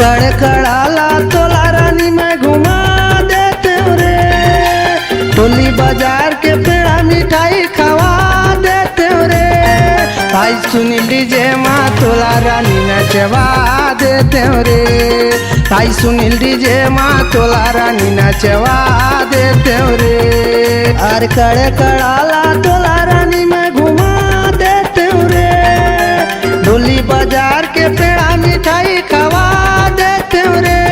कड़कड़ाला तोला रानी में घुमा देते रे, टोली बाजार के पेड़ा मिठाई खवा देते रे। भाई सुनी डीजे माँ तोला रानी नचवा देते रे, भाई सुनी डीजे माँ तोला रानी नचवा देते रे। अरे कड़कड़ाला तोला रानी में घुमा देते रे, टोली बाजार के पेड़ा मिठाई खवा देते रे।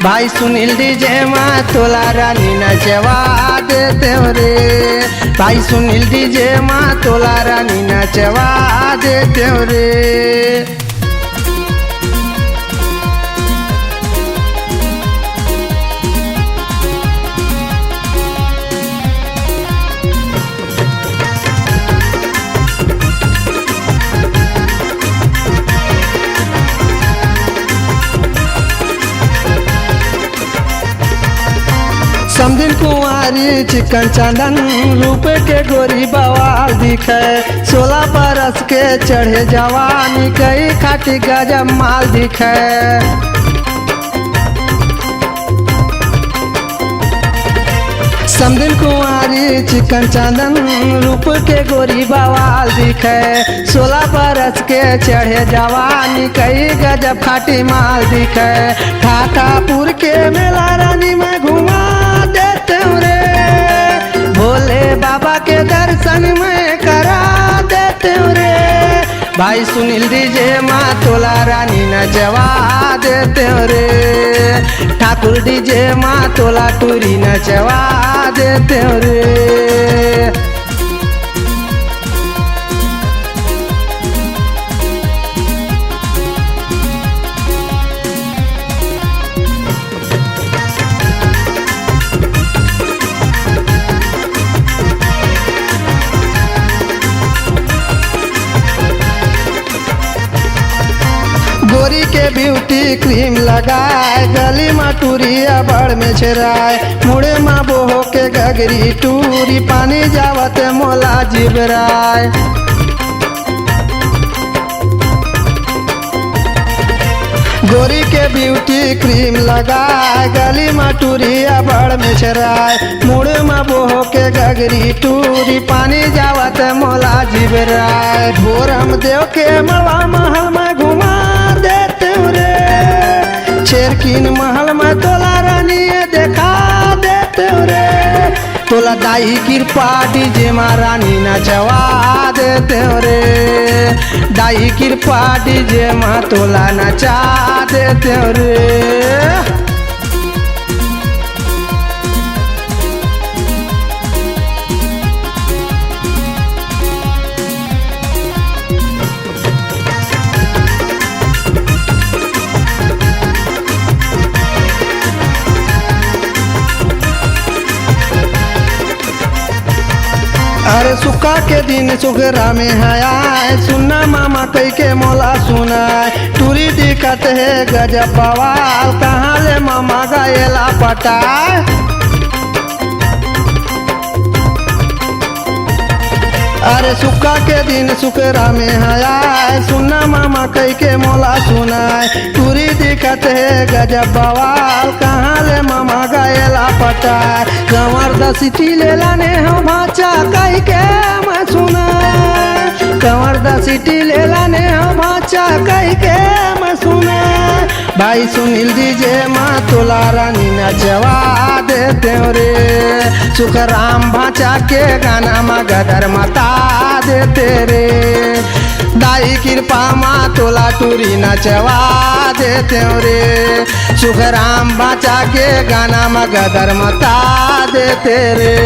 भाई सुनील डीजे माँ तोला रानी नचवा देते रे, भाई सुनील डीजे माँ तोला रानी नचवा देते रे। समदिन कुंवारी चिकन चंदन रूप के गोरी बवाल दिखे, 16 बरस के चढ़े जवानी कई खाटी गजब माल दिखे। समदिन कुंवारी चिकन चंदन रूप के गोरी बवाल दिखे, 16 बरस के चढ़े जवानी कई गजब खाटी माल दिखे। ठाठापुर के मेला रानी में घुमा देते रे, भोले बाबा के दर्शन में करा देते रे। भाई सुनील डीजे माँ तोला रानी नचवा देते रे, ठाकुर डीजे माँ तोला टूरी नचवा देते रे। गोरी के ब्यूटी क्रीम लगाए, गली में टूरिया बड़ में छेराए, मुड़े माँ बोहो के गगरी टूरी, पानी जावत मोला जिबराए। गोरी के ब्यूटी क्रीम लगाए, गली में टूरिया बड़ में छेराए, मुड़े माँ बोहो के गगरी टूरी, पानी जावत मोला जिबराए। भोरम देव के मड़वा महल में घुमा देते रे, शेरकिन महल में तोला रानी देखा देते रे। तोला दाई कृपा डीजे माँ रानी नचवा देते रे, दाई कृपा डीजे माँ तोला नचा देते रे। अरे सुखा के दिन सुगरा में आए, सुनना मामा कई के मोला सुनाए, टूरी दिक्कत है गजब बवाल, कहाँ ले मामा गायला पटाए। अरे सुखा के दिन सुकरा में आए, सुनना मामा कई के मोला सुनाए, टूरी दिक्कत है गजब बवाल, कहाँ ले मामा गायला पटाए। कंवर दसिटी ले लाने हम भाचा कई के मैं सुनाए, कंवर दसिटी ले लाने हम भाचा कई के मैं सुनाए। भाई सुनील डीजे माँ तोला रानी नचवा देते रे, सुखराम भाचा के गाना में गदर मता देते रे। दाई कृपा माँ तोला टूरी नचवा देते रे, सुखराम भाचा के गाना में गदर मता देते रे।